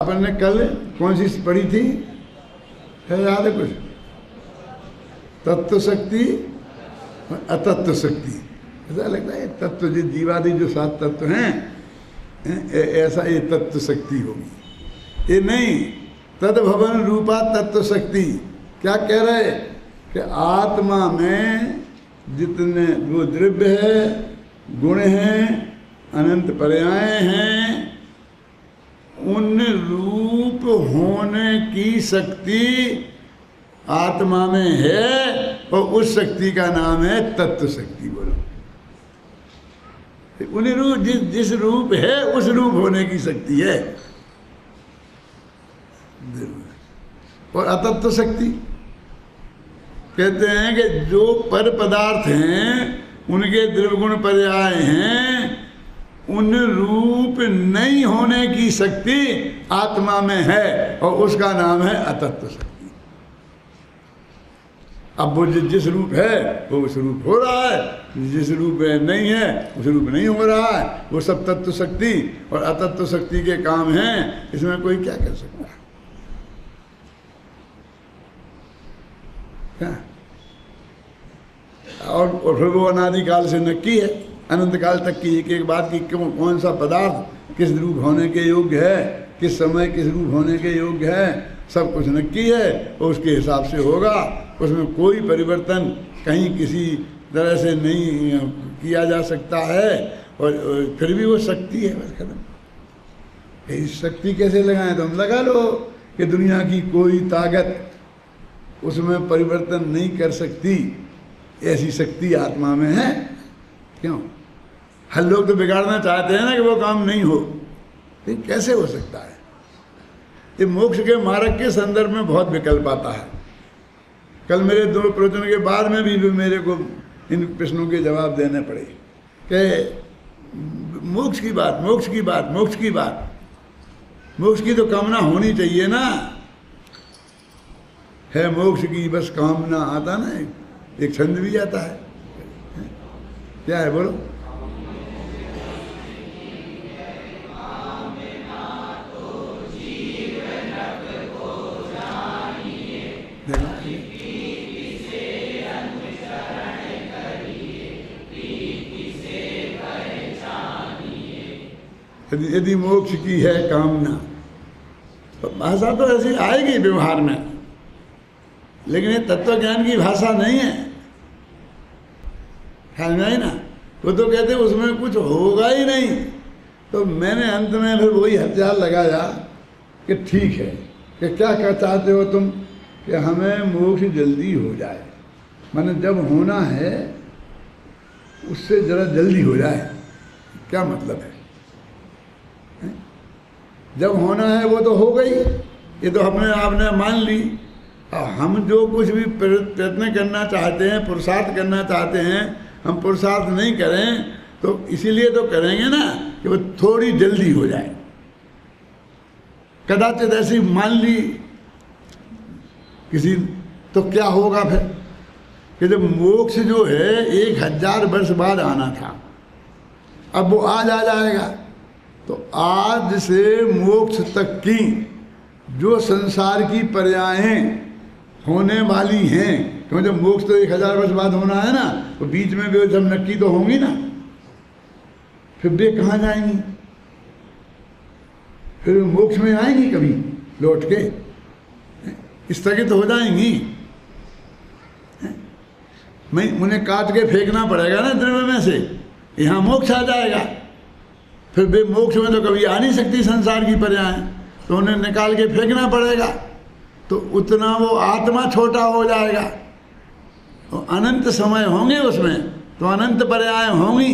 अपन ने कल कौन सी पढ़ी थी, है याद है कुछ? तत्व शक्ति और अतत्व शक्ति। ऐसा लगता है तत्व जो जीवादि जो 7 तत्व हैं ऐसा ये तत्व शक्ति होगी। ये नहीं, तद्भवन रूपा तत्व शक्ति। क्या कह रहे कि आत्मा में जितने वो द्रव्य है, गुण हैं, अनंत पर्याय हैं, उन रूप होने की शक्ति आत्मा में है और उस शक्ति का नाम है तत्व शक्ति। बोलो, उन्हें रूप जिस रूप है उस रूप होने की शक्ति है। और अतत्व शक्ति कहते हैं कि जो पर पदार्थ हैं उनके द्रव्य गुण पर्याय हैं, उन रूप नहीं होने की शक्ति आत्मा में है और उसका नाम है अतत्व शक्ति। अब वो जिस रूप है वो उस रूप हो रहा है, जिस रूप में नहीं है उस रूप नहीं हो रहा है। वो सब तत्व शक्ति और अतत्व शक्ति के काम हैं, इसमें कोई क्या कर सकता है? क्या? और फिर वो अनादिकाल से नक्की है, अनंत काल तक की एक एक बात की कौन सा पदार्थ किस रूप होने के योग्य है, किस समय किस रूप होने के योग्य है, सब कुछ नक्की है और उसके हिसाब से होगा। उसमें कोई परिवर्तन कहीं किसी तरह से नहीं किया जा सकता है। और फिर भी वो शक्ति है, बस खत्म। इस शक्ति कैसे लगाएं? तो हम लगा लो कि दुनिया की कोई ताकत उसमें परिवर्तन नहीं कर सकती, ऐसी शक्ति आत्मा में है। क्यों? हर लोग तो बिगाड़ना चाहते हैं ना कि वो काम नहीं हो, लेकिन कैसे हो सकता है? ये मोक्ष के मार्ग के संदर्भ में बहुत विकल्प आता है। कल मेरे 2 प्रवचन के बाद में भी मेरे को इन प्रश्नों के जवाब देने पड़े कि मोक्ष की बात, मोक्ष की बात, मोक्ष की बात, मोक्ष की तो कामना होनी चाहिए ना। है मोक्ष की बस कामना, आता ना एक छंद भी आता है। क्या है बोलो? यदि मोक्ष की है कामना, तो भाषा तो ऐसी आएगी व्यवहार में, लेकिन ये तत्व ज्ञान की भाषा नहीं है। ख्याल में आई ना? वो तो कहते उसमें कुछ होगा ही नहीं। तो मैंने अंत में फिर वही हथियार लगाया कि ठीक है, कि क्या चाहते हो तुम? कि हमें मोक्ष जल्दी हो जाए, माने जब होना है उससे जरा जल्दी हो जाए। क्या मतलब है? जब होना है वो तो हो गई, ये तो अपने आपने मान ली। हम जो कुछ भी प्रयत्न करना चाहते हैं, पुरुषार्थ करना चाहते हैं, हम पुरुषार्थ नहीं करें तो इसीलिए तो करेंगे ना कि वो थोड़ी जल्दी हो जाए। कदाचित ऐसी मान ली किसी, तो क्या होगा फिर कि जब मोक्ष जो है 1000 वर्ष बाद आना था, अब वो आज आ जाएगा। तो आज से मोक्ष तक की जो संसार की पर्यायें होने वाली हैं, क्योंकि जब मोक्ष तो 1000 वर्ष बाद होना है ना, तो बीच में भी सब नक्की तो होंगी ना। फिर वे कहाँ जाएंगी? फिर मोक्ष में आएंगी कभी लौट के? स्थगित हो जाएंगी। मैं उन्हें काट के फेंकना पड़ेगा ना द्रव्य में से, यहाँ मोक्ष आ जाएगा। फिर वे मोक्ष में तो कभी आ नहीं सकती संसार की पर्याय, तो उन्हें निकाल के फेंकना पड़ेगा। तो उतना वो आत्मा छोटा हो जाएगा। तो अनंत समय होंगे उसमें, तो अनंत पर्याय होंगी।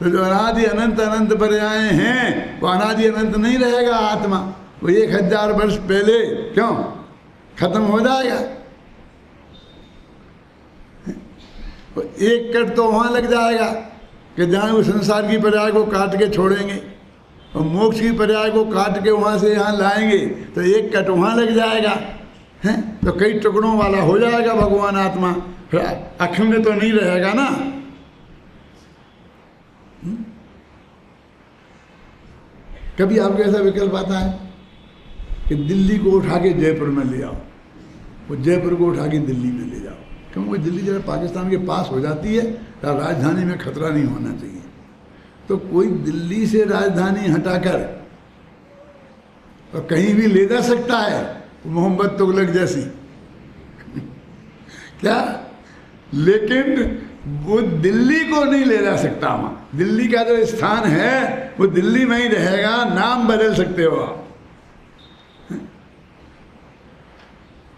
तो जो अनादि अनंत अनंत पर्याय हैं वो अनादि अनंत नहीं रहेगा आत्मा। वो 1000 वर्ष पहले क्यों खत्म हो जाएगा। तो एक कट तो वहाँ लग जाएगा कि जहाँ वो संसार की पर्याय को काट के छोड़ेंगे और मोक्ष की पर्याय को काट के वहाँ से यहाँ लाएंगे, तो एक कट वहाँ लग जाएगा हैं। तो कई टुकड़ों वाला हो जाएगा भगवान आत्मा, फिर अखंड तो नहीं रहेगा ना। कभी आपको ऐसा विकल्प आता है कि दिल्ली को उठा के जयपुर में ले आओ, वो जयपुर को उठा के दिल्ली में ले जाओ, क्योंकि दिल्ली जब पाकिस्तान के पास हो जाती है तो राजधानी में खतरा नहीं होना चाहिए। तो कोई दिल्ली से राजधानी हटाकर तो कहीं भी ले जा सकता है, मोहम्मद तुगलक जैसी क्या, लेकिन वो दिल्ली को नहीं ले जा सकता। वहाँ दिल्ली का जो स्थान है वो दिल्ली में ही रहेगा, नाम बदल सकते हो आप,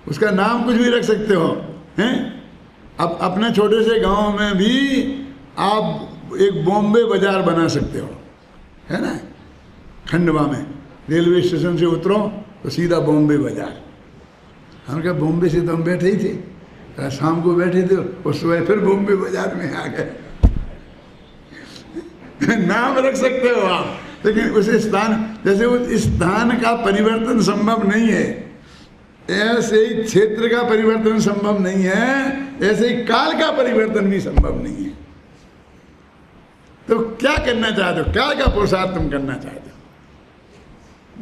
उसका नाम कुछ भी रख सकते हो हैं। अब अपने छोटे से गांव में भी आप एक बॉम्बे बाजार बना सकते हो, है ना। खंडवा में रेलवे स्टेशन से उतरो तो सीधा बॉम्बे बाजार। हम क्या बॉम्बे से तो हम बैठे ही थे, शाम को बैठे थे और सुबह फिर बॉम्बे बाजार में आ गए। नाम रख सकते हो आप, लेकिन उस स्थान, जैसे उस स्थान का परिवर्तन संभव नहीं है, ऐसे ही क्षेत्र का परिवर्तन संभव नहीं है, ऐसे ही काल का परिवर्तन भी संभव नहीं है। तो क्या करना चाहते हो, क्या का पुरुषार्थ तुम करना चाहते हो?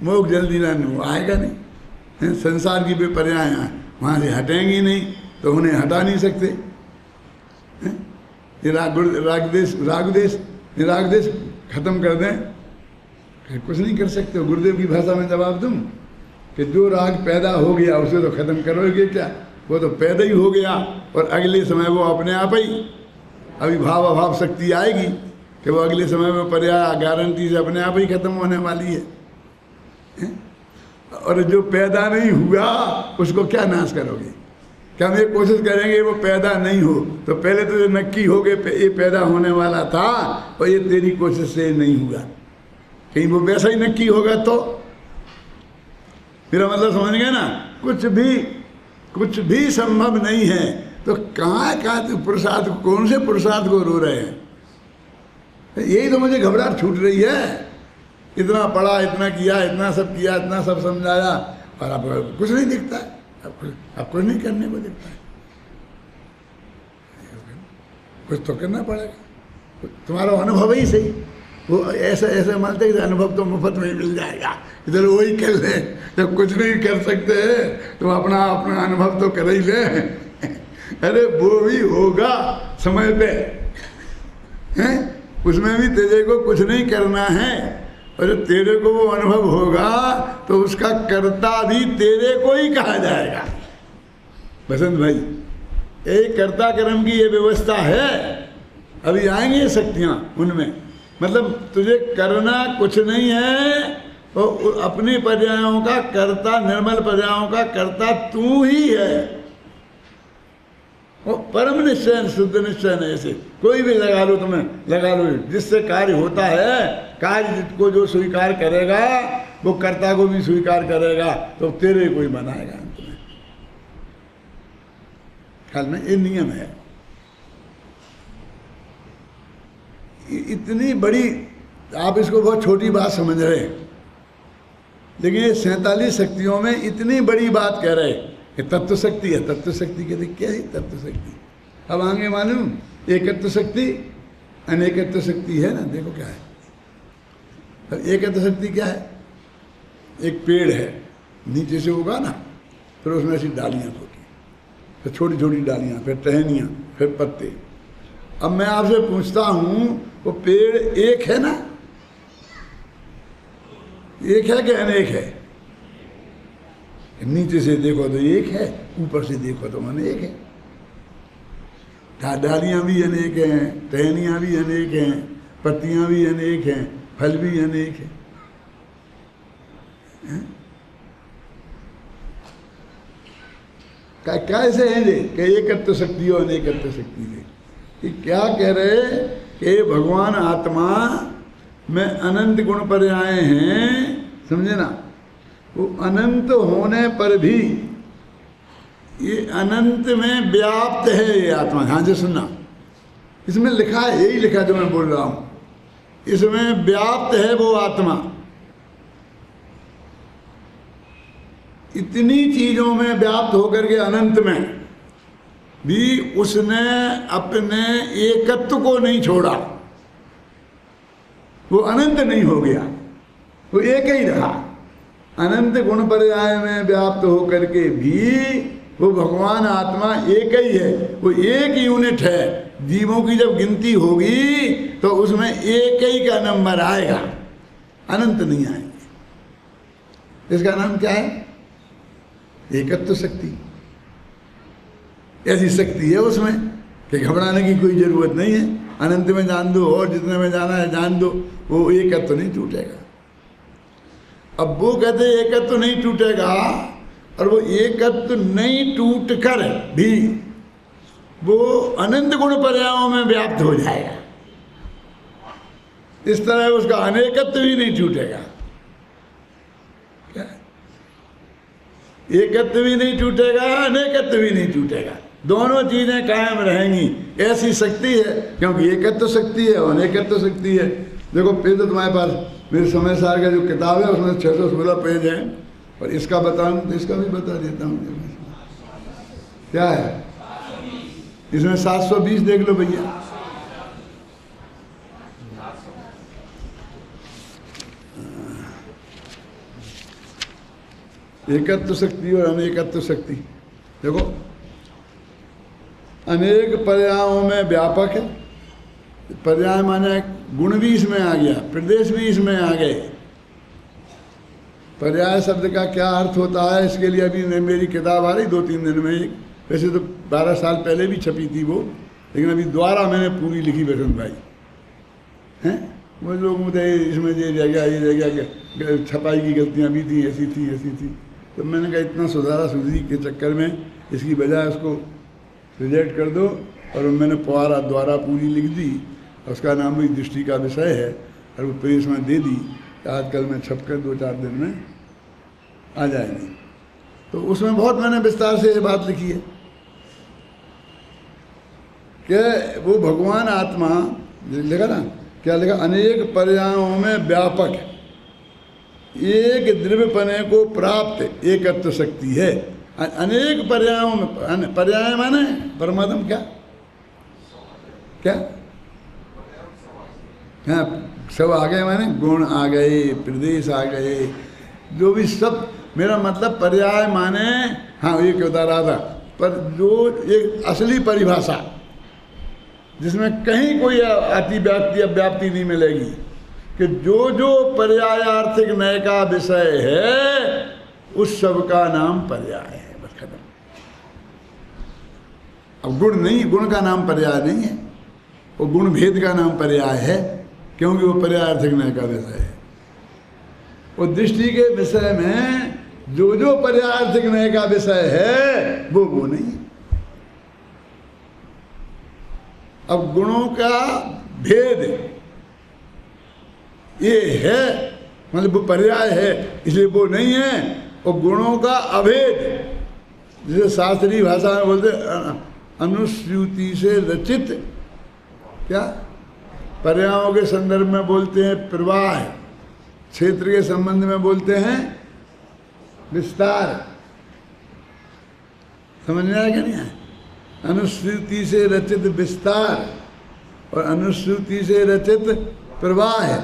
मोक्ष जल्दी ना आएगा नहीं, संसार की विपर्याएं वहां से हटेंगी नहीं, तो उन्हें हटा नहीं सकते। ये राग देश खत्म कर दें, कुछ नहीं कर सकते हो। गुरुदेव की भाषा में जवाब दूं कि जो राग पैदा हो गया उसे तो खत्म करोगे क्या, वो तो पैदा ही हो गया और अगले समय वो अपने आप ही अभिभाव अभाव शक्ति आएगी कि वो अगले समय में पर्याय गारंटी से अपने आप ही खत्म होने वाली है। और जो पैदा नहीं हुआ उसको क्या नाश करोगे? क्या हम ये कोशिश करेंगे वो पैदा नहीं हो, तो पहले तो ये नक्की हो गए ये पैदा होने वाला था और ये तेरी कोशिश से नहीं हुआ, कहीं वो वैसा ही नक्की होगा तो? मेरा मतलब समझ गए ना, कुछ भी संभव नहीं है। तो कहाँ पुरुषार्थ, कौन से पुरुषार्थ को रो रहे हैं? यही तो मुझे घबराहट छूट रही है। इतना पढ़ा, इतना किया, इतना सब किया, इतना सब समझाया, और अब कुछ नहीं दिखता है, अब कुछ नहीं करने को दिखता है। कुछ तो करना पड़ेगा। तुम्हारा अनुभव ही सही, वो ऐसा मानते कि अनुभव तो मुफ्त में मिल जाएगा, इधर वही कर ले। जब कुछ नहीं कर सकते तो अपना अनुभव तो कर ही ले। अरे वो भी होगा समय पे, हैं? उसमें भी तेरे को कुछ नहीं करना है, और जब तेरे को वो अनुभव होगा तो उसका कर्ता भी तेरे को ही कहा जाएगा। बसंत भाई, एक कर्ता कर्म की ये व्यवस्था है, अभी आएंगे शक्तियाँ उनमें। मतलब तुझे करना कुछ नहीं है, और अपनी पर्यायों का कर्ता, निर्मल पर्यायों का कर्ता तू ही है। वो परम निश्चय, शुद्ध निश्चय नहीं, ऐसे कोई भी लगा लो, तुम्हें लगा लो, जिससे कार्य होता है, कार्य को जो स्वीकार करेगा वो कर्ता को भी स्वीकार करेगा, तो तेरे कोई बनाएगा तुम्हें। ख्याल में ये नियम है। इतनी बड़ी, आप इसको बहुत छोटी बात समझ रहे हैं, लेकिन ये 47 शक्तियों में इतनी बड़ी बात कह रहे कि तत्व शक्ति है। तत्व शक्ति कहते क्या है? तत्व शक्ति अब आगे मालूम, एकत्व शक्ति, अनेकत्व शक्ति है ना। देखो क्या है, अब एकत्व शक्ति क्या है? एक पेड़ है, नीचे से होगा ना, फिर उसमें ऐसी डालियाँ होती, फिर छोटी छोटी डालियाँ, फिर टहनियाँ, फिर पत्ते। अब मैं आपसे पूछता हूँ, वो पेड़ एक है ना? एक है कि अनेक है? नीचे से देखो तो एक है, ऊपर से देखो तो अनेक है। डालियाँ भी अनेक हैं, टहनियाँ भी अनेक हैं, पत्तियाँ भी अनेक हैं, फल भी अनेक हैं। कैसे है ये कि एकत्व शक्ति हो अनेकत्व शक्ति है? कि क्या कह रहे कि भगवान आत्मा में अनंत गुण पर्याय हैं, समझे ना। वो अनंत होने पर भी ये अनंत में व्याप्त है ये आत्मा। हाँ जी सुनना, इसमें लिखा है, यही लिखा जो मैं बोल रहा हूं, इसमें व्याप्त है वो आत्मा। इतनी चीजों में व्याप्त होकर के अनंत में भी उसने अपने एकत्व को नहीं छोड़ा, वो अनंत नहीं हो गया। वो एक ही रहा। अनंत गुण पर्याय में व्याप्त होकर के भी वो भगवान आत्मा एक ही है, वो एक यूनिट है। जीवों की जब गिनती होगी तो उसमें एक ही का नंबर आएगा, अनंत नहीं आएंगे। इसका नाम क्या है? एकत्व शक्ति। ऐसी शक्ति है उसमें कि घबराने की कोई जरूरत नहीं है। अनंत में जान दो और जितने में जाना है जान दो, वो एकत्व नहीं टूटेगा। अब वो कहते एकत्व नहीं टूटेगा, और वो एकत्व नहीं टूट कर भी वो अनंत गुण पर्यायों में व्याप्त हो जाएगा। इस तरह उसका अनेकत्व भी नहीं टूटेगा। क्या? एकत्व भी नहीं टूटेगा, अनेकत्व भी नहीं टूटेगा, दोनों चीजें कायम रहेंगी। ऐसी शक्ति है, क्योंकि एकत्व शक्ति है और अनेकत्व शक्ति है। देखो फिर तो तुम्हारे पास मेरे समय सार का जो किताब है उसमें 616 पेज है, और इसका बताऊं तो इसका भी बता देता हूँ। क्या है इसमें? 720 देख लो भैया। एकत्व शक्ति और अनेकत्व शक्ति। देखो, अनेक पर्यायों में व्यापक है। पर्याय माने गुण भी इसमें आ गया, प्रदेश भी इसमें आ गए। पर्याय शब्द का क्या अर्थ होता है, इसके लिए अभी मेरी किताब आ रही 2-3 दिन में। एक वैसे तो 12 साल पहले भी छपी थी वो, लेकिन अभी दोबारा मैंने पूरी लिखी बसंत भाई हैं। वो लोग मुझे इसमें ये रह गया छपाई की गलतियाँ भी थी, ऐसी थी। तो मैंने कहा इतना सुधारी के चक्कर में इसकी बजाय उसको रिजेक्ट कर दो, और मैंने द्वारा पूरी लिख दी। उसका नाम भी दृष्टि का विषय है, और वो प्रेस में दे दी। आजकल में छपकर 2-4 दिन में आ जाएगी। तो उसमें बहुत मैंने विस्तार से ये बात लिखी है कि वो भगवान आत्मा लिखा ना, क्या लिखा? अनेक पर्यायों में व्यापक, एक द्रव्यपने को प्राप्त एकत्व शक्ति है। अनेक पर्यायों में, पर्याय माने परमात्म क्या? हाँ, सब आ गए, माने गुण आ गए, प्रदेश आ गए, जो भी सब। मेरा मतलब पर्याय माने, हाँ ये क्यों बता रहा था, पर जो एक असली परिभाषा जिसमें कहीं कोई अतिव्याप्ति अव्याप्ति नहीं मिलेगी, कि जो पर्यायार्थिक नय का विषय है उस सब का नाम पर्याय है। बस खत्म। अब गुण नहीं, गुण का नाम पर्याय नहीं है, वो गुण भेद का नाम पर्याय है, क्योंकि वो पर्यायार्थिक नय का विषय है। वो दृष्टि के विषय में जो पर्यायार्थिक नय का विषय है वो नहीं। अब गुणों का भेद ये है, मतलब वो पर्याय है, इसलिए वो नहीं है। और गुणों का अभेद, जिसे शास्त्रीय भाषा में बोलते अनुश्रुति से रचित, क्या पर्यायों के संदर्भ में बोलते हैं प्रवाह, क्षेत्र के संबंध में बोलते हैं विस्तार। समझ में आया क्या नहीं आया? अनुश्रुति से रचित विस्तार और अनुश्रुति से रचित प्रवाह है।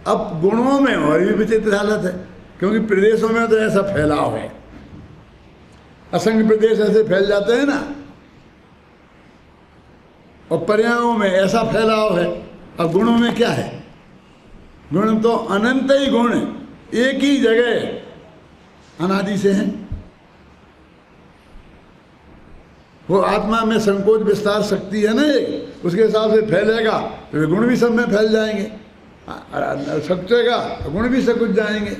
अब गुणों में और भी विचित्र हालत है, क्योंकि प्रदेशों में तो ऐसा फैलाव है, असंख्य प्रदेश ऐसे फैल जाते हैं ना, और पर्यायों में ऐसा फैलाव है। अब गुणों में क्या है? गुण तो अनंत ही गुण एक ही जगह अनादि से हैं। वो आत्मा में संकोच विस्तार शक्ति है ना, उसके हिसाब से फैलेगा तो गुण भी सब में फैल जाएंगे, सकेगा तो गुण भी सकुच जाएंगे।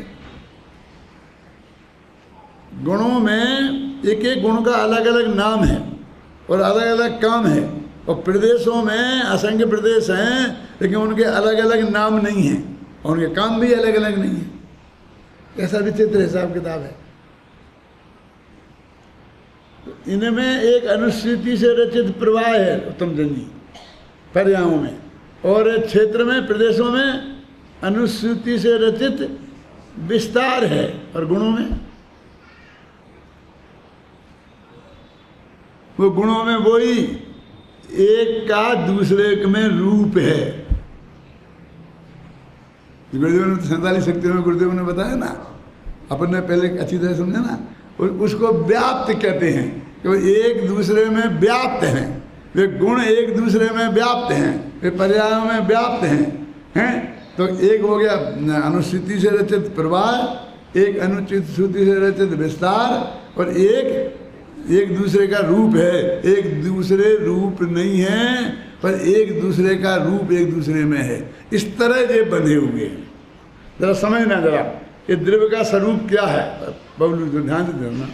गुणों में एक एक गुण का अलग अलग नाम है और अलग अलग काम है, और प्रदेशों में असंख्य प्रदेश हैं, लेकिन उनके अलग अलग नाम नहीं हैं और उनके काम भी अलग अलग नहीं है। ऐसा विचित्र हिसाब किताब है। इनमें एक अनुश्रुति से रचित प्रवाह है उत्तम जन जी पर्यायों में, और क्षेत्र में प्रदेशों में अनुश्रुति से रचित विस्तार है, और गुणों में वो गुणों में वही एक का दूसरे में रूप है। गुरुदेव ने 47 शक्तियों में गुरुदेव ने बताया ना, अपन ने पहले अच्छी तरह समझा ना, उसको व्याप्त कहते हैं कि वो एक दूसरे में व्याप्त हैं, वे गुण एक दूसरे में व्याप्त हैं, वे पर्यायों में व्याप्त हैं। तो एक हो गया अनुश्रुति से रचित प्रवाह, एक अनुचित श्रुति से रचित विस्तार, और एक दूसरे का रूप है। एक दूसरे रूप नहीं है, पर एक दूसरे का रूप एक दूसरे में है। इस तरह ये बंधे हुए हैं। जरा समझना, जरा ये द्रव्य का स्वरूप क्या है, बबलू जो ध्यान से देना।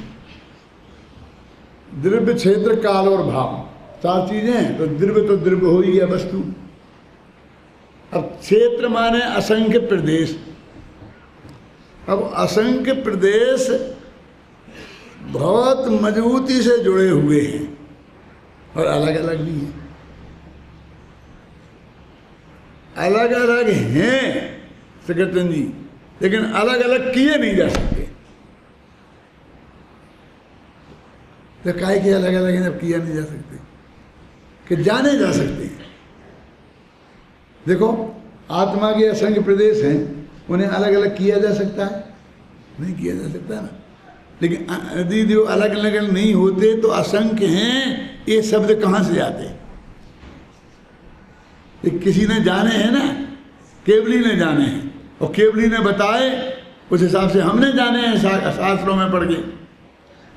द्रव्य, क्षेत्र, काल और भाव, 4 चीजें हैं। तो द्रव्य हो ही गया वस्तु। अब क्षेत्र माने असंख्य प्रदेश। अब असंख्य प्रदेश बहुत मजबूती से जुड़े हुए हैं और अलग अलग भी हैं। अलग अलग हैं सकेतन जी, लेकिन अलग अलग किए नहीं जा सकते। तो काहे के अलग अलग हैं जब किया नहीं जा सकते, कि जाने जा सकते हैं। देखो, आत्मा के असंख्य प्रदेश हैं, उन्हें अलग अलग किया जा सकता है? नहीं किया जा सकता ना। लेकिन यदि जो अलग अलग नहीं होते तो असंख्य हैं, ये शब्द कहाँ से आते? किसी ने जाने हैं ना, केवली ने जाने हैं, और केवली ने बताए, उस हिसाब से हमने जाने हैं शास्त्रों में पढ़ के।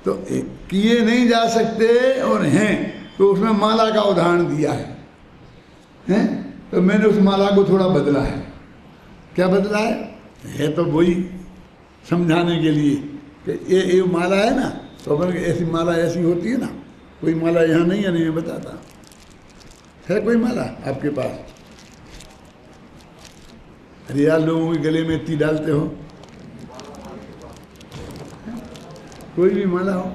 तो किए नहीं जा सकते और हैं। तो उसमें माला का उदाहरण दिया है? तो मैंने उस माला को थोड़ा बदला है। क्या बदला है तो वही समझाने के लिए कि ये माला है ना, तो अपन ऐसी माला ऐसी होती है ना। कोई माला यहाँ नहीं है, नहीं मैं बताता। है कोई माला आपके पास? अरे यार, लोगों के गले में इतनी डालते हो। कोई भी माला हो?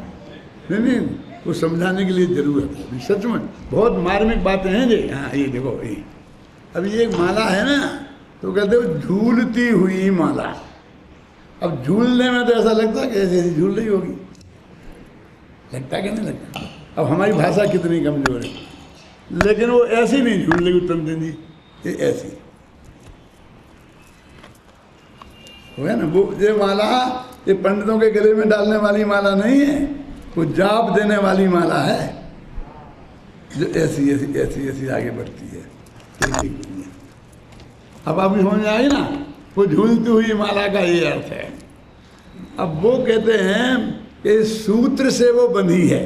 नहीं, वो समझाने के लिए जरूरत है। सच में बहुत मार्मिक बातें हैं जी। हाँ, ये देखो, ये अब ये एक माला है ना, तो कहते हो झूलती हुई माला। अब झूलने में तो ऐसा लगता है कि ऐसे ऐसी झूल रही होगी। लगता कि नहीं लगता? अब हमारी भाषा कितनी कमजोर है, लेकिन वो ऐसी नहीं झूल रही उत्तम दिन जी, ये ऐसी हो है ना। वो ये माला ये पंडितों के गले में डालने वाली माला नहीं है, वो जाप देने वाली माला है, जो ऐसी ऐसी ऐसी ऐसी आगे बढ़ती है। अब आपकी समझ में आई ना, वो झूलती हुई माला का ये अर्थ है। अब वो कहते हैं कि सूत्र से वो बंधी है।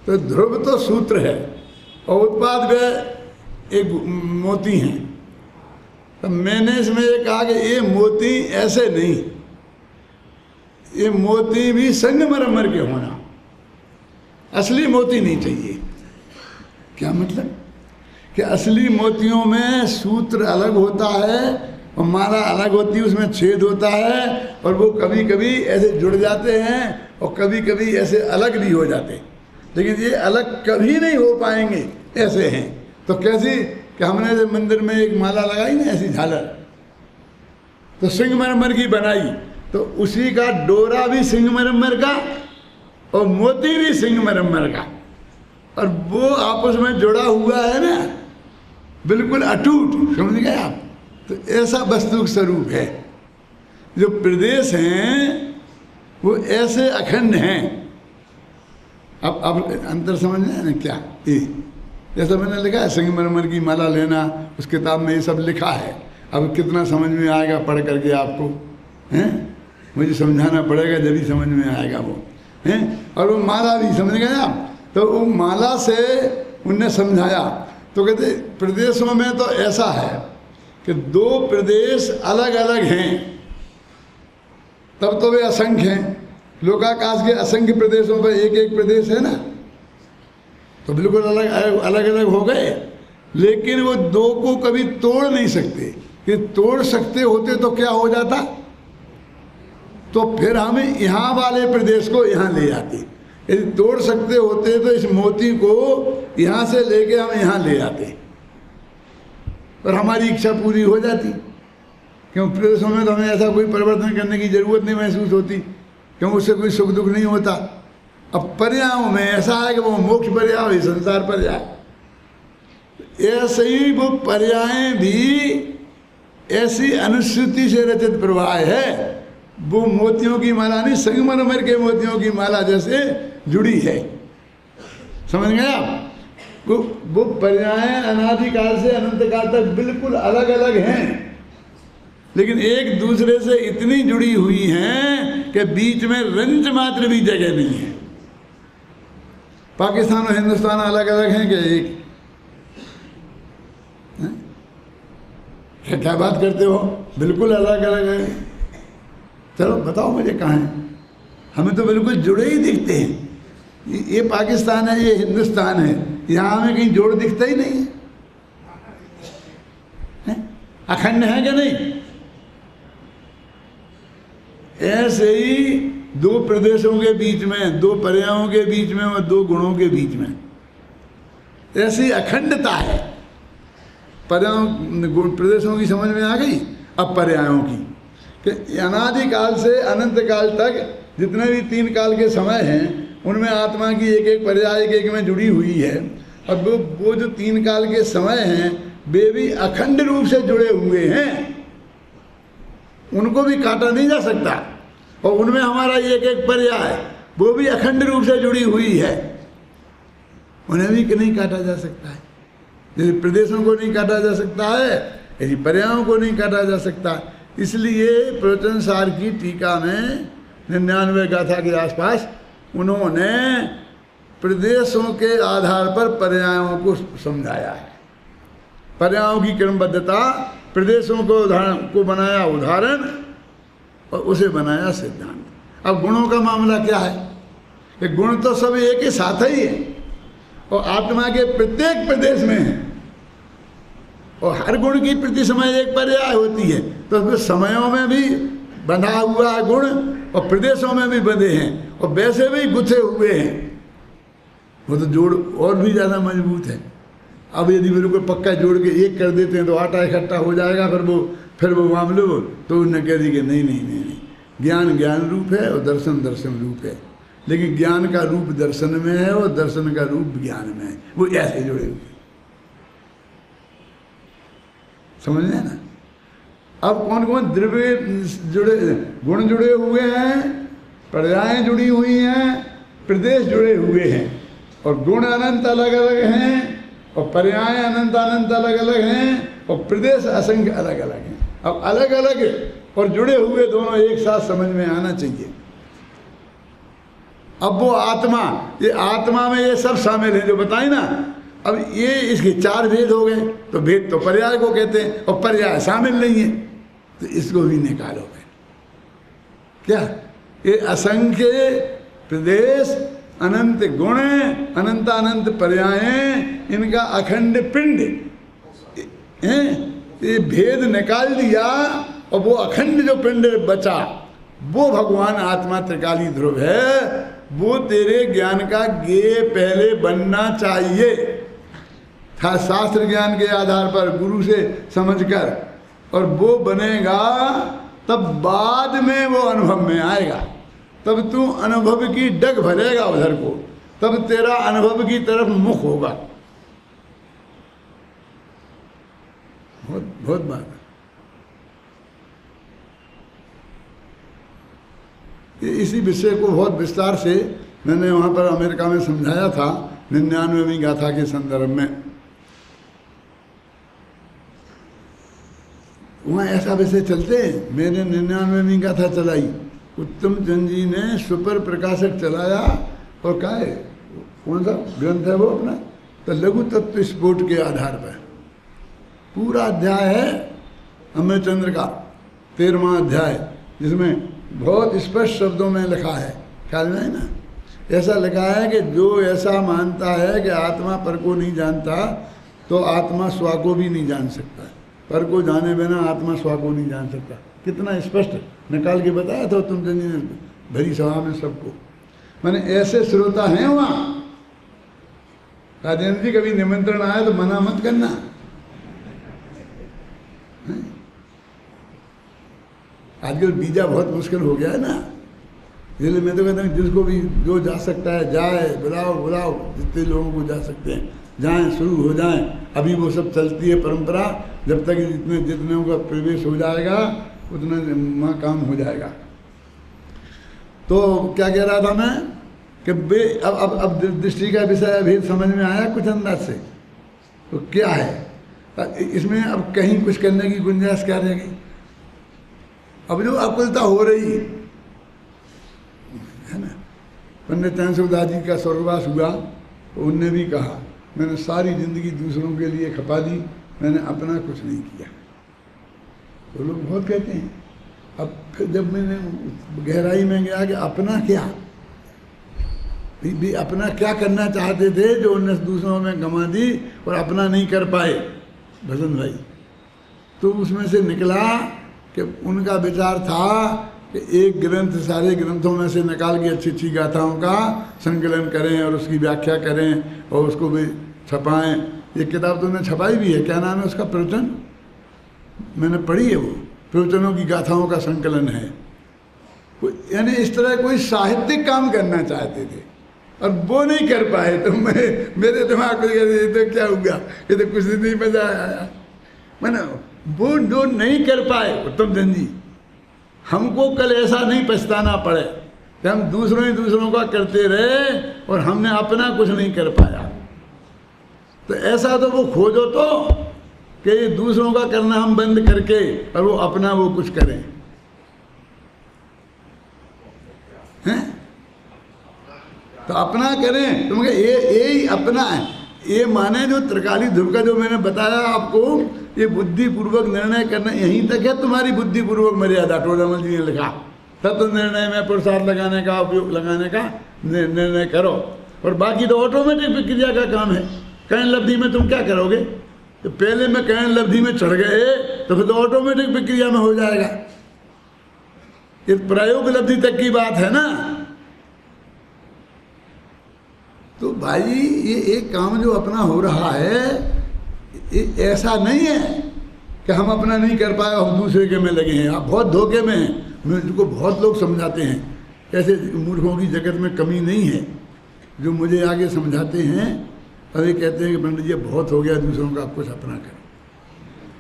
तो ध्रुव तो सूत्र है और उत्पाद वे एक मोती हैं। तो मैंने इसमें ये कहा कि ये मोती ऐसे नहीं, ये मोती भी संगमरमर के होना, असली मोती नहीं चाहिए। क्या मतलब? कि असली मोतियों में सूत्र अलग होता है और माला अलग होती है, उसमें छेद होता है, और वो कभी कभी ऐसे जुड़ जाते हैं और कभी कभी ऐसे अलग भी हो जाते हैं। लेकिन ये अलग कभी नहीं हो पाएंगे, ऐसे हैं। तो कैसी कि हमने जब मंदिर में एक माला लगाई ना ऐसी झालर, तो सिंगमरमर की बनाई, तो उसी का डोरा भी सिंगमरमर का और मोती भी सिंगमरमर का, और वो आपस में जुड़ा हुआ है ना, बिल्कुल अटूट। समझ गए आप? तो ऐसा वस्तु स्वरूप है। जो प्रदेश हैं वो ऐसे अखंड हैं। अब अंतर समझ में है ना क्या? ये जैसा मैंने लिखा है संगमरमर की माला लेना, उस किताब में ये सब लिखा है। अब कितना समझ में आएगा पढ़ करके आपको, हैं? मुझे समझाना पड़ेगा, जब ही समझ में आएगा वो, हैं? और वो माला भी समझ गए आप? तो वो माला से उनने समझाया। तो कहते प्रदेशों में तो ऐसा है कि 2 प्रदेश अलग अलग हैं, तब तो वे असंख्य हैं। लोकाकाश के असंख्य प्रदेशों पर एक एक प्रदेश है ना, तो बिल्कुल अलग अलग हो गए। लेकिन वो 2 को कभी तोड़ नहीं सकते। कि तोड़ सकते होते तो क्या हो जाता? तो फिर हमें यहाँ वाले प्रदेश को यहाँ ले जाते। यदि तोड़ सकते होते तो इस मोती को यहाँ से लेके हम यहाँ ले आते और हमारी इच्छा पूरी हो जाती। क्यों? प्रदेशों में तो हमें ऐसा कोई परिवर्तन करने की जरूरत नहीं महसूस होती, क्यों? उससे कोई सुख दुख नहीं होता। अब पर्यायों में ऐसा है कि वो मोक्ष पर्याय और संसार पर्याय, ऐसे ही वो पर्याय भी ऐसी अनुश्रुति से रचित प्रवाह है, वो मोतियों की माला नहीं, संगमरमर के मोतियों की माला जैसे जुड़ी है। समझ गए आप? वो पर्याय अनादिकाल से अनंत काल तक बिल्कुल अलग अलग हैं, लेकिन एक दूसरे से इतनी जुड़ी हुई हैं कि बीच में रंच मात्र भी जगह नहीं है। पाकिस्तान और हिंदुस्तान अलग अलग हैं कि एक? क्या बात करते हो? बिल्कुल अलग अलग है। चलो बताओ मुझे कहाँ है? हमें तो बिल्कुल जुड़े ही दिखते हैं। ये पाकिस्तान है, ये हिंदुस्तान है, यहाँ हमें कहीं जोड़ दिखता ही नहीं है। अखंड है क्या नहीं? ऐसे ही दो प्रदेशों के बीच में, दो पर्यायों के बीच में और दो गुणों के बीच में ऐसी अखंडता है। पर्यायों प्रदेशों की समझ में आ गई, अब पर्यायों की कि अनादिकाल से अनंत काल तक जितने भी तीन काल के समय हैं उनमें आत्मा की एक एक पर्याय एक में जुड़ी हुई है। और वो जो तीन काल के समय हैं वे भी अखंड रूप से जुड़े हुए हैं, उनको भी काटा नहीं जा सकता। और उनमें हमारा एक एक पर्याय वो भी अखंड रूप से जुड़ी हुई है, उन्हें भी नहीं काटा जा सकता है। जैसे प्रदेशों को नहीं काटा जा सकता है, ऐसी पर्यायों को नहीं काटा जा सकता। इसलिए प्रवचन सार की टीका में 99 गाथा के आसपास उन्होंने प्रदेशों के आधार पर पर्यायों को समझाया है। पर्यायों की क्रमबद्धता, प्रदेशों को उदाहरण को बनाया उदाहरण और उसे बनाया सिद्धांत। अब गुणों का मामला क्या है कि गुण तो सब एक ही साथ ही है और आत्मा के प्रत्येक प्रदेश में है, और हर गुण की प्रति समय एक पर्याय होती है। तो उसमें समयों में भी बंधा हुआ गुण और प्रदेशों में भी बंधे हैं और वैसे भी गुथे हुए हैं। वो तो जोड़ और भी ज़्यादा मजबूत है। अब यदि बिल्कुल पक्का जोड़ के एक कर देते हैं तो आटा इकट्ठा हो जाएगा, फिर वो मामले हो तो उन्होंने कह दी कि नहीं नहीं नहीं नहीं, ज्ञान ज्ञान रूप है और दर्शन दर्शन रूप है। लेकिन ज्ञान का रूप दर्शन में है और दर्शन का रूप ज्ञान में है, वो ऐसे जुड़े हुए। समझ लें ना? अब कौन कौन द्रव्य जुड़े, गुण जुड़े हुए हैं, पर्यायें जुड़ी हुई हैं, प्रदेश जुड़े हुए हैं, और गुण अनंत अलग अलग हैं और पर्याय अनंत अनंत अलग अलग हैं और प्रदेश असंख्य अलग अलग हैं। अब अलग अलग और जुड़े हुए दोनों एक साथ समझ में आना चाहिए। अब वो आत्मा, ये आत्मा में ये सब शामिल है जो बताए ना। अब ये इसके चार भेद हो गए, तो भेद तो पर्याय को कहते हैं और पर्याय शामिल नहीं है, तो इसको भी निकालोगे क्या? ये असंख्य प्रदेश, अनंत गुण, अनंत अनंत पर्यायें, इनका अखंड पिंड, ये भेद निकाल दिया और वो अखंड जो पिंड बचा वो भगवान आत्मा त्रिकाली ध्रुव है। वो तेरे ज्ञान का ज्ञेय पहले बनना चाहिए था, शास्त्र ज्ञान के आधार पर गुरु से समझकर, और वो बनेगा तब बाद में वो अनुभव में आएगा। तब तू अनुभव की डग भरेगा उधर को, तब तेरा अनुभव की तरफ मुख होगा। बहुत बहुत बात है। इसी विषय को बहुत विस्तार से मैंने वहाँ पर अमेरिका में समझाया था 99वीं गाथा के संदर्भ में। वहाँ ऐसा विषय चलते हैं। मैंने 99वीं गाथा चलाई, उत्तम चंद जी ने सुपर प्रकाशक चलाया, और क्या है, कौन सा ग्रंथ है वो अपना, तो लघु तत्व स्फोट के आधार पर पूरा अध्याय है अमरचंद्र का 13वां अध्याय, जिसमें बहुत स्पष्ट शब्दों में लिखा है, ख्याल में है ना? ऐसा लिखा है कि जो ऐसा मानता है कि आत्मा पर को नहीं जानता तो आत्मा स्व को भी नहीं जान सकता। पर को जाने बिना आत्मा स्व को नहीं जान सकता। कितना स्पष्ट निकाल के बताया था तुम जी ने भरी सभा में सबको। मैंने ऐसे श्रोता हैं वहाँ। राजेंद्र जी कभी निमंत्रण आया तो मना मत करना। आजकल वीजा बहुत मुश्किल हो गया है ना, इसलिए मैं तो कहता हूँ जिसको भी जो जा सकता है जाए, बुलाओ बुलाओ, जितने लोगों को जा सकते हैं जाएं, शुरू हो जाएं। अभी वो सब चलती है परंपरा, जब तक जितने का प्रवेश हो जाएगा उतना वहाँ काम हो जाएगा। तो क्या कह रहा था मैं कि अब दृष्टि का विषय भेद समझ में आया कुछ अंदाज से? तो क्या है इसमें? अब कहीं कुछ करने की गुंजाइश क्या रह गई? अब जो अकुलता हो रही है ना, पंडित चंद्रशेखर जी का स्वर्गवास हुआ तो उनने भी कहा मैंने सारी जिंदगी दूसरों के लिए खपा दी, मैंने अपना कुछ नहीं किया। तो लोग बहुत कहते हैं। अब फिर जब मैंने गहराई में गया कि अपना क्या, भी अपना क्या करना चाहते थे जो उन्हें दूसरों में गंवा दी और अपना नहीं कर पाए भजन भाई, तो उसमें से निकला कि उनका विचार था कि एक ग्रंथ सारे ग्रंथों में से निकाल के अच्छी अच्छी गाथाओं का संकलन करें और उसकी व्याख्या करें और उसको भी छपाएं। ये किताब तो उन्होंने छपाई भी है, क्या नाम है उसका? प्रवचन, मैंने पढ़ी है। वो प्रवचनों की गाथाओं का संकलन है। यानी इस तरह कोई साहित्यिक काम करना चाहते थे और वो नहीं कर पाए। तो मेरे दिमाग में ये तो क्या हुआ, ये तो कुछ नहीं मजा आया। मैंने वो जो नहीं कर पाए उत्तम चंद जी, हमको कल ऐसा नहीं पछताना पड़े कि हम दूसरों का करते रहे और हमने अपना कुछ नहीं कर पाया। तो ऐसा तो वो खोजो तो कि दूसरों का करना हम बंद करके और वो अपना वो कुछ करें, हैं? तो अपना करें। तो मगर ये ही अपना है। ये माने जो त्रिकाली ध्रुव का जो मैंने बताया आपको, ये बुद्धिपूर्वक निर्णय करना यहीं तक है। तुम्हारी बुद्धिपूर्वक मर्यादा टोडामल जी ने लिखा, तत्व निर्णय में पुरुषार्थ लगाने का, उपयोग लगाने का निर्णय करो, और बाकी तो ऑटोमेटिक प्रक्रिया का काम है। कर्ण लब्धि में तुम क्या करोगे? तो पहले में कर्ण लब्धि में चढ़ गए तो फिर तो ऑटोमेटिक प्रक्रिया में हो जाएगा। ये प्रयोग लब्धि तक की बात है ना। तो भाई ये एक काम जो अपना हो रहा है, ये ऐसा नहीं है कि हम अपना नहीं कर पाए, हम दूसरे के में लगे हैं। आप बहुत धोखे में हैं। मुझको बहुत लोग समझाते हैं, ऐसे मूर्खों की जगत में कमी नहीं है जो मुझे आगे समझाते हैं और ये कहते हैं कि पंडित जी बहुत हो गया, दूसरों का आप कुछ अपना करें।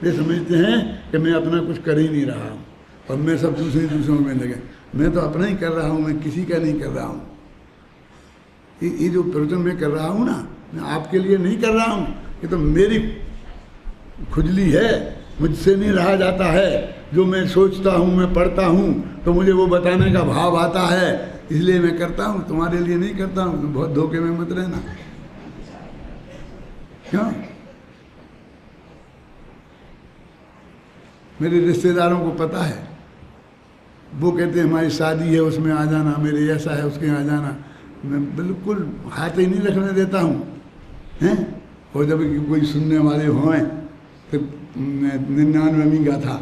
ये समझते हैं कि मैं अपना कुछ कर ही नहीं रहा हूँ और मैं सब दूसरों में लगे। मैं तो अपना ही कर रहा हूँ, मैं किसी का नहीं कर रहा हूँ। ये जो प्रवचन मैं कर रहा हूँ ना, मैं आपके लिए नहीं कर रहा हूँ, ये तो मेरी खुजली है, मुझसे नहीं रहा जाता है। जो मैं सोचता हूँ, मैं पढ़ता हूँ तो मुझे वो बताने का भाव आता है, इसलिए मैं करता हूँ। तुम्हारे लिए नहीं करता हूँ। तुम बहुत धोखे में मत रहना। क्यों? मेरे रिश्तेदारों को पता है, वो कहते हैं हमारी शादी है उसमें आ जाना, मेरे ऐसा है उसके आ जाना। मैं बिल्कुल हाथ ही नहीं रखने देता हूँ, हैं? और जब कोई सुनने वाले हों तो 99वीं गाथा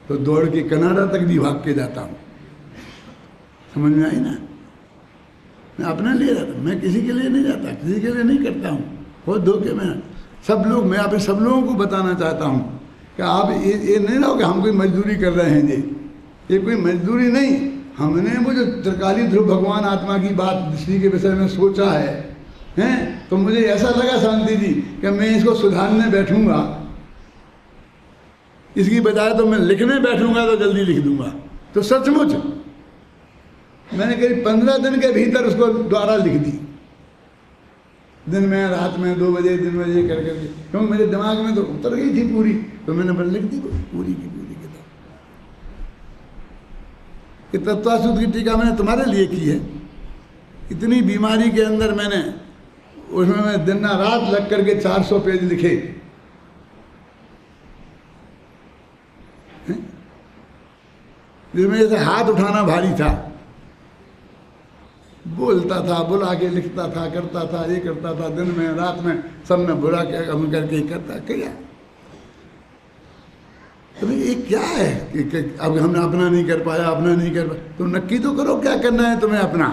तो दौड़ के कनाडा तक भी भाग के जाता हूँ। समझ में आई ना? मैं अपने लिए जाता, मैं किसी के लिए नहीं जाता, किसी के लिए नहीं करता हूँ। बहुत धोखे में सब लोग, मैं आप सब लोगों को बताना चाहता हूँ कि आप ये नहीं रहो कि हम कोई मजदूरी कर रहे हैं जी। ये कोई मजदूरी नहीं। हमने वो जो त्रिकाली ध्रुव भगवान आत्मा की बात दृष्टि के विषय में सोचा है, हैं? तो मुझे ऐसा लगा शांति जी कि मैं इसको सुधारने बैठूंगा, इसकी बजाय तो मैं लिखने बैठूंगा तो जल्दी लिख दूंगा। तो सचमुच मैंने करीब 15 दिन के भीतर उसको द्वारा लिख दी, दिन में रात में 2 बजे 3 बजे कर करके, क्योंकि मेरे दिमाग में तो उतर गई थी पूरी। तो मैंने बस लिख दी पूरी की पूरी किताब। कि तत्वासुद की टीका मैंने तुम्हारे लिए की है। इतनी बीमारी के अंदर मैंने उसमें मैं दिन रात लग करके 400 पेज लिखे। जिसमें जैसे हाथ उठाना भारी था, बोलता था, बुला के लिखता था, करता था, ये करता था, दिन में रात में सब में बुला के हम करके करता क्या। तो ये क्या है कि अब हमने अपना नहीं कर पाया, अपना नहीं कर पाया। तो नक्की तो करो क्या करना है तुम्हें अपना।